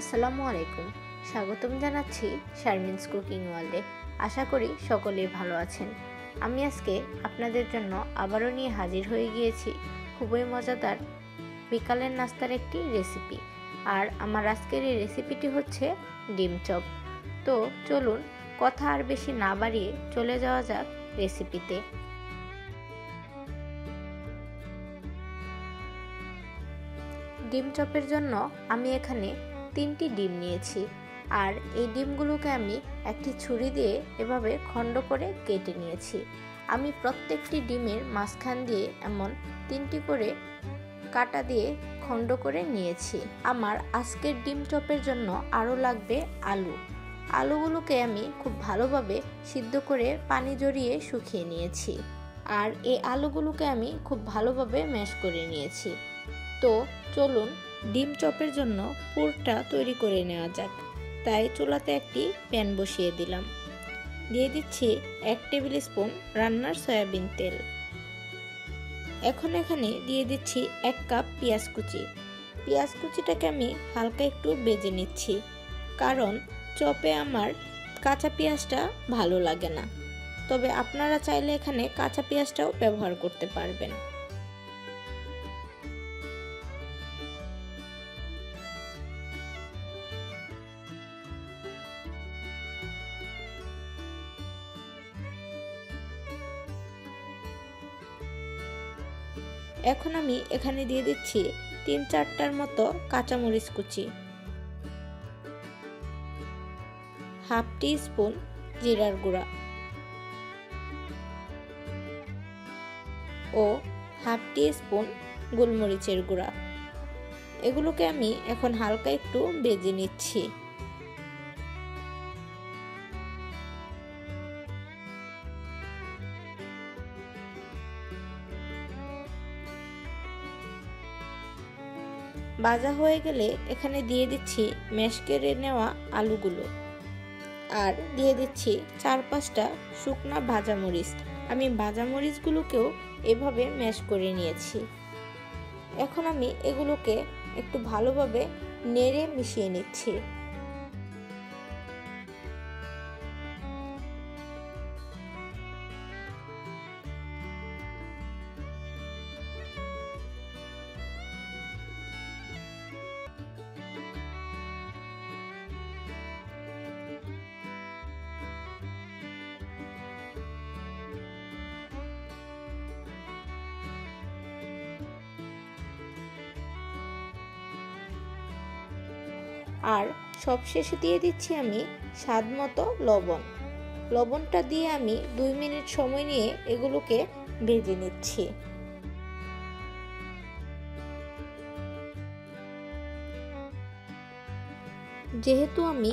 আসসালামু আলাইকুম। স্বাগতম জানাচ্ছি শারমিনস কুকিং ওয়ার্ল্ডে। আশা করি সকলেই ভালো আছেন। আমি আজকে আপনাদের জন্য আবারও নিয়ে হাজির হয়ে গিয়েছি খুবই মজাদার বিকালের নাস্তার একটি রেসিপি। আর আমার আজকের এই রেসিপিটি হচ্ছে ডিম চপ। তো চলুন কথা আর বেশি না বাড়িয়ে চলে যাওয়া যাক রেসিপিতে। ডিম চপের জন্য আমি এখানে 3টি ডিম নিয়েছি। আর এই ডিমগুলোকে আমি একটি ছুরি দিয়ে এভাবে খণ্ড করে কেটে নিয়েছি। আমি প্রত্যেকটি ডিমের মাঝখান দিয়ে এমন 3টি করে কাটা দিয়ে খণ্ড করে নিয়েছি। আমার আজকের ডিম চপের জন্য আরও লাগবে আলু। আলুগুলোকে আমি খুব ভালোভাবে সিদ্ধ করে পানি জড়িয়ে শুকিয়ে নিয়েছি। আর এই আলুগুলোকে আমি খুব ভালোভাবে ম্যাশ করে নিয়েছি। তো চলুন ডিম চপের জন্য পুরটা তৈরি করে নেওয়া যাক। তাই চুলাতে একটি প্যান বসিয়ে দিলাম। দিয়ে দিচ্ছি 1 টেবিল স্পুন রান্নার সয়াবিন তেল। এখন এখানে দিয়ে দিচ্ছি 1 কাপ পেঁয়াজ কুচি। পেঁয়াজ কুচিটাকে আমি হালকা একটু ভেজে নিচ্ছি, কারণ চপে আমার কাঁচা পেঁয়াজটা ভালো লাগে না। তবে আপনারা চাইলে এখানে কাঁচা পেঁয়াজটাও ব্যবহার করতে পারবেন। এখন আমি এখানে দিয়ে দিচ্ছি 3-4টার মতো কাঁচামরিচ কুচি, হাফ টি স্পুন জিরার গুঁড়া ও হাফ টি স্পুন গোলমরিচের গুঁড়া। এগুলোকে আমি এখন হালকা একটু ভেজে নিচ্ছি। ভাজা হয়ে গেলে এখানে দিয়ে দিচ্ছি ম্যাশ করে নেওয়া আলুগুলো, আর দিয়ে দিচ্ছি 4-5টা শুকনা ভাজা মরিচ। আমি ভাজা মরিচগুলোকেও এভাবে ম্যাশ করে নিয়েছি। এখন আমি এগুলোকে একটু ভালোভাবে নেড়ে মিশিয়ে নিচ্ছি। আর সবশেষে দিয়ে দিচ্ছি আমি স্বাদ মতো লবণ। লবণটা দিয়ে আমি 2 মিনিট সময় নিয়ে এগুলোকে ভেজে নিচ্ছি। যেহেতু আমি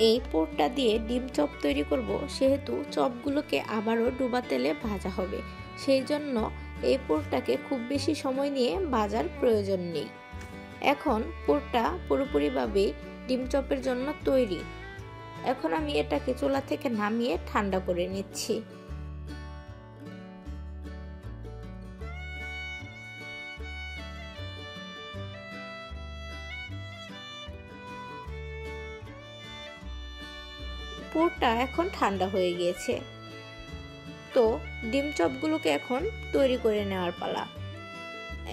এই পুরটা দিয়ে ডিম চপ তৈরি করব, সেহেতু চপগুলোকে আবারও ডুবা তেলে ভাজা হবে। সেই জন্য এই পুরটাকে খুব বেশি সময় নিয়ে ভাজার প্রয়োজন নেই। এখন পুরটা পুরোপুরিভাবে ডিম চপের জন্য তৈরি। এখন আমি এটাকে চুলা থেকে নামিয়ে ঠান্ডা করে নিচ্ছি। পুরটা এখন ঠান্ডা হয়ে গিয়েছে। তো ডিম চপগুলোকে এখন তৈরি করে নেওয়ার পালা।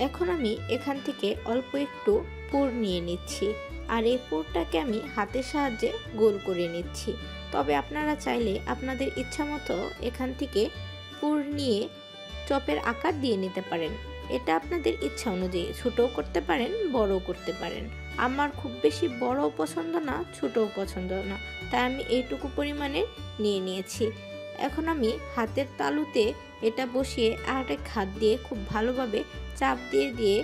এখন আমি এখান থেকে অল্প একটু পুর নিয়ে নিচ্ছি, আর এই পুরটাকে আমি হাতের সাহায্যে গোল করে নিচ্ছি। তবে আপনারা চাইলে আপনাদের ইচ্ছা মতো এখান থেকে পুর নিয়ে চপের আকার দিয়ে নিতে পারেন। এটা আপনাদের ইচ্ছা অনুযায়ী ছোটও করতে পারেন, বড়ও করতে পারেন। আমার খুব বেশি বড়ও পছন্দ না, ছোটও পছন্দ না, তাই আমি এইটুকু পরিমাণে নিয়ে নিয়েছি। এখন আমি হাতের তালুতে এটা বসিয়ে আর একটা হাত দিয়ে খুব ভালোভাবে চাপ দিয়ে দিয়ে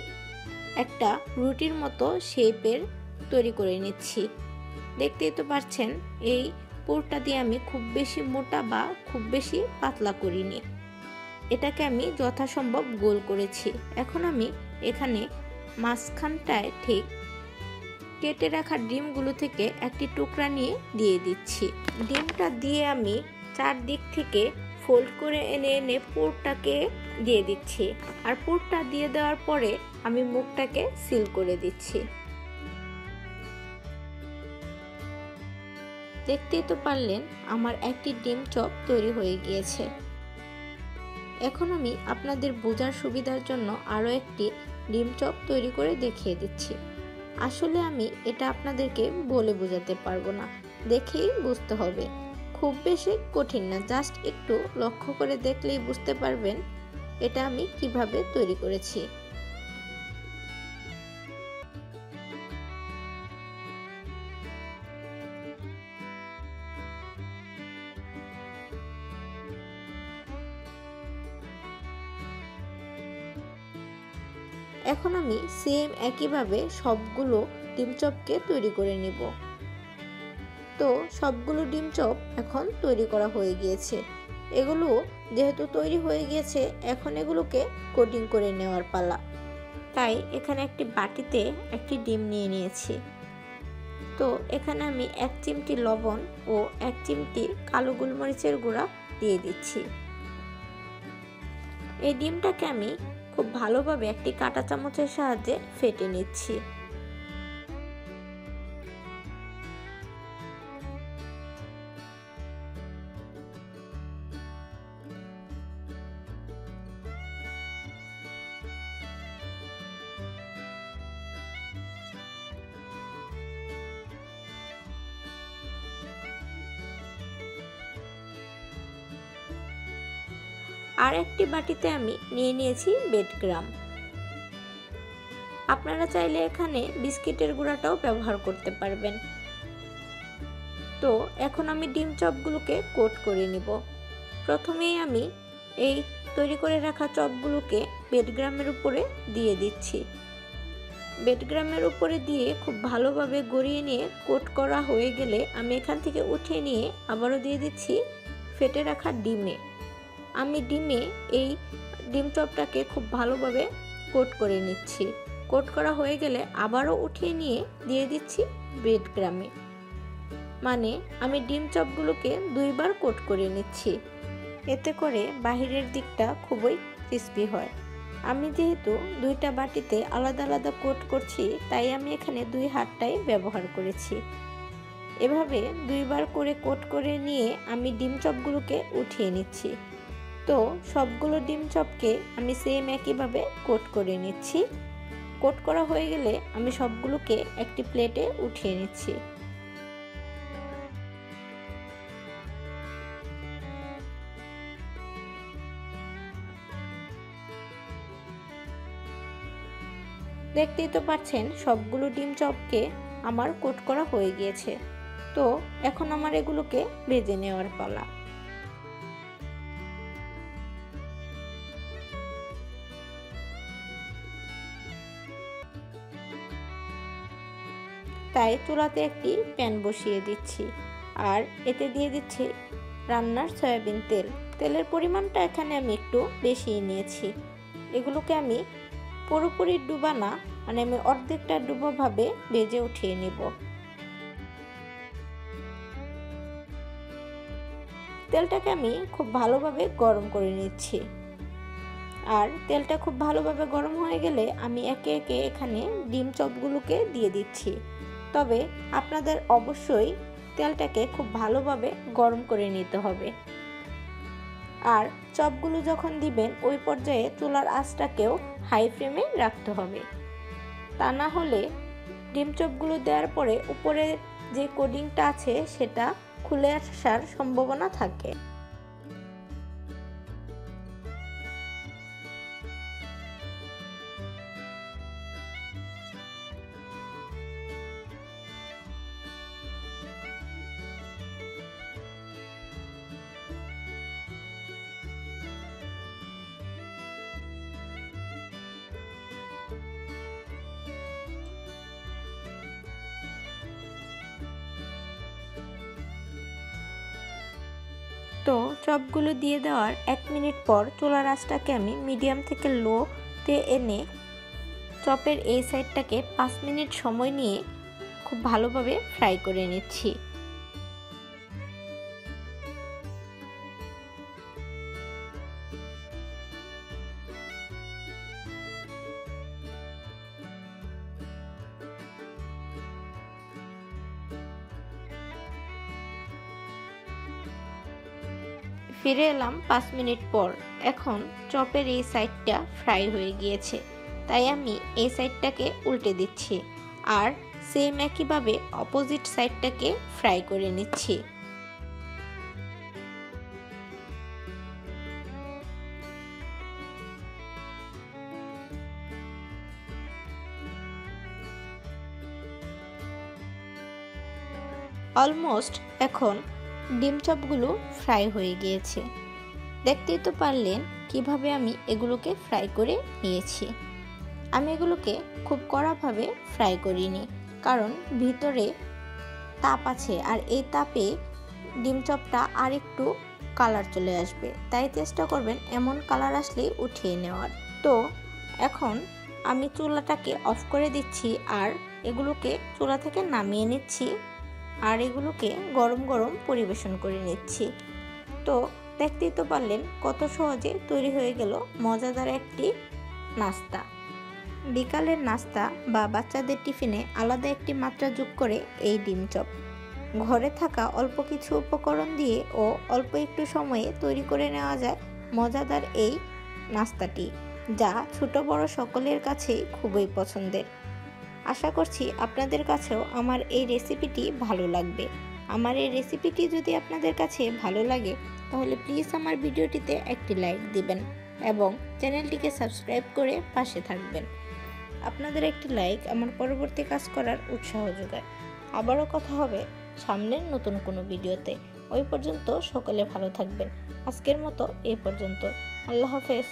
একটা রুটির মতো শেপের তৈরি করে নিচ্ছি। দেখতেই তো পাচ্ছেন, এই পুরটা দিয়ে আমি খুব বেশি মোটা বা খুব বেশি পাতলা করিনি। এটাকে আমি যথাসম্ভব গোল করেছি। এখন আমি এখানে মাঝখানটায় ঠিক কেটে রাখা ডিমগুলো থেকে একটি টুকরা নিয়ে দিয়ে দিচ্ছি। ডিমটা দিয়ে আমি চারদিক থেকে ফোল্ড করে এনে এনে পুরটাকে দিয়ে দিচ্ছি। আর পুরটা দিয়ে দেওয়ার পরে আমি মুখটাকে সিল করে দিচ্ছি। দেখতেই তো পারলেন আমার একটি ডিম চপ তৈরি হয়ে গিয়েছে। এখন আমি আপনাদের বোঝার সুবিধার জন্য আরও একটি ডিম চপ তৈরি করে দেখিয়ে দিচ্ছি। আসলে আমি এটা আপনাদেরকে বলে বোঝাতে পারবো না, দেখেই বুঝতে হবে। খুব বেশি কঠিন না, জাস্ট একটু লক্ষ্য করে দেখলেই বুঝতে পারবেন এটা আমি কিভাবে তৈরি করেছি। এখন আমি সেম একইভাবে সবগুলো ডিম চপকে তৈরি করে নিব। তো সবগুলো ডিম চপ এখন তৈরি করা হয়ে গিয়েছে। এগুলো যেহেতু তৈরি হয়ে গিয়েছে, এখন এগুলোকে কোটিং করে নেওয়ার পালা। তাই এখানে একটি বাটিতে একটি ডিম নিয়ে নিয়েছি। তো এখানে আমি 1 চিমটি লবণ ও 1 চিমটি কালো গোলমরিচের গুঁড়া দিয়ে দিচ্ছি। এই ডিমটাকে আমি খুব ভালোভাবে একটি কাঁটা চামচের সাহায্যে ফেটে নিচ্ছি। আর একটি বাটিতে আমি নিয়ে নিয়েছি বেডগ্রাম। আপনারা চাইলে এখানে বিস্কিটের গুঁড়াটাও ব্যবহার করতে পারবেন। তো এখন আমি ডিম চপগুলোকে কোট করে নিব। প্রথমেই আমি এই তৈরি করে রাখা চপগুলোকে বেডগ্রামের উপরে দিয়ে দিচ্ছি। বেডগ্রামের উপরে দিয়ে খুব ভালোভাবে গড়িয়ে নিয়ে কোট করা হয়ে গেলে আমি এখান থেকে উঠিয়ে নিয়ে আবারও দিয়ে দিচ্ছি ফেটে রাখা ডিমে। আমি ডিমে এই ডিম চপটাকে খুব ভালোভাবে কোট করে নিচ্ছি। কোট করা হয়ে গেলে আবারও উঠিয়ে নিয়ে দিয়ে দিচ্ছি ব্রেডক্রামে। মানে আমি ডিম চপগুলোকে 2 বার কোট করে নিচ্ছি। এতে করে বাহিরের দিকটা খুবই ক্রিস্পি হয়। আমি যেহেতু 2টা বাটিতে আলাদা আলাদা কোট করছি, তাই আমি এখানে 2 হাতটাই ব্যবহার করেছি। এভাবে 2 বার করে কোট করে নিয়ে আমি ডিম চপগুলোকে উঠিয়ে নিচ্ছি। তো সবগুলো ডিম চপকে আমি সেম একইভাবে কোট করে নিচ্ছি। কোট করা হয়ে গেলে আমি সবগুলোকে একটি প্লেটে উঠিয়ে নিচ্ছি। দেখতেই তো পাচ্ছেন সবগুলো ডিম চপকে আমার কোট করা হয়ে গিয়েছে। তো এখন আমার এগুলোকে ভেজে নেওয়ার পালা। তাই চুলাতে একটি প্যান বসিয়ে দিচ্ছি আর এতে দিয়ে দিচ্ছি রান্নার সয়াবিন তেল। তেলের পরিমাণটা এখানে আমি একটু বেশি নিয়েছি। এগুলোকে আমি পুরোপুরি ডুবা না, মানে আমি অর্ধেকটা ডুবো ভাবে ভেজে উঠিয়ে নেব। তেলটাকে আমি খুব ভালোভাবে গরম করে নিচ্ছি। আর তেলটা খুব ভালোভাবে গরম হয়ে গেলে আমি একে একে এখানে ডিম চপগুলোকে দিয়ে দিচ্ছি। তবে আপনাদের অবশ্যই তেলটাকে খুব ভালোভাবে গরম করে নিতে হবে। আর চপগুলো যখন দিবেন ওই পর্যায়ে চুলার আঁচটাকেও হাই ফ্লেমে রাখতে হবে। তা না হলে ডিম চপগুলো দেওয়ার পরে উপরে যে কোটিংটা আছে সেটা খুলে আসার সম্ভাবনা থাকে। তো চপগুলো দিয়ে দেওয়ার 1 মিনিট পর চুলার আঁচটাকে আমি মিডিয়াম থেকে লোতে এনে চপের এই সাইডটাকে 5 মিনিট সময় নিয়ে খুব ভালোভাবে ফ্রাই করে নিচ্ছি। ফিরে এলাম 5 মিনিট পর। এখন চপের এই সাইডটা ফ্রাই হয়ে গিয়েছে, তাই আমি এই সাইডটাকে উল্টে দিচ্ছি আর সেম একইভাবে অপোজিট সাইডটাকে ফ্রাই করে নিচ্ছি। অলমোস্ট এখন ডিম চপগুলো ফ্রাই হয়ে গিয়েছে। দেখতেই তো পারলেন কিভাবে আমি এগুলোকে ফ্রাই করে নিয়েছি। আমি এগুলোকে খুব কড়াভাবে ফ্রাই করিনি, কারণ ভিতরে তাপ আছে আর এই তাপে ডিম চপটা আর একটু কালার চলে আসবে, তাই চেষ্টা করবেন এমন কালার আসলেই উঠিয়ে নেওয়ার। তো এখন আমি চুলাটাকে অফ করে দিচ্ছি আর এগুলোকে চুলা থেকে নামিয়ে নিচ্ছি আর এগুলোকে গরম গরম পরিবেশন করে নিচ্ছি। তো দেখতেই তো পারলেন কত সহজে তৈরি হয়ে গেল মজাদার একটি নাস্তা। বিকালের নাস্তা বা বাচ্চাদের টিফিনে আলাদা একটি মাত্রা যোগ করে এই ডিম চপ। ঘরে থাকা অল্প কিছু উপকরণ দিয়ে ও অল্প একটু সময়ে তৈরি করে নেওয়া যায় মজাদার এই নাস্তাটি, যা ছোট বড় সকলের কাছেই খুবই পছন্দের। আশা করছি আপনাদের কাছেও আমার এই রেসিপিটি ভালো লাগবে। আমার এই রেসিপিটি যদি আপনাদের কাছে ভালো লাগে তাহলে প্লিজ আমার ভিডিওটিতে একটি লাইক দিবেন এবং চ্যানেলটিকে সাবস্ক্রাইব করে পাশে থাকবেন। আপনাদের একটি লাইক আমার পরবর্তী কাজ করার উৎসাহ যোগায়। আবারও কথা হবে সামনের নতুন কোনো ভিডিওতে। ওই পর্যন্ত সকলে ভালো থাকবেন। আজকের মতো এই পর্যন্ত। আল্লাহ হাফেজ।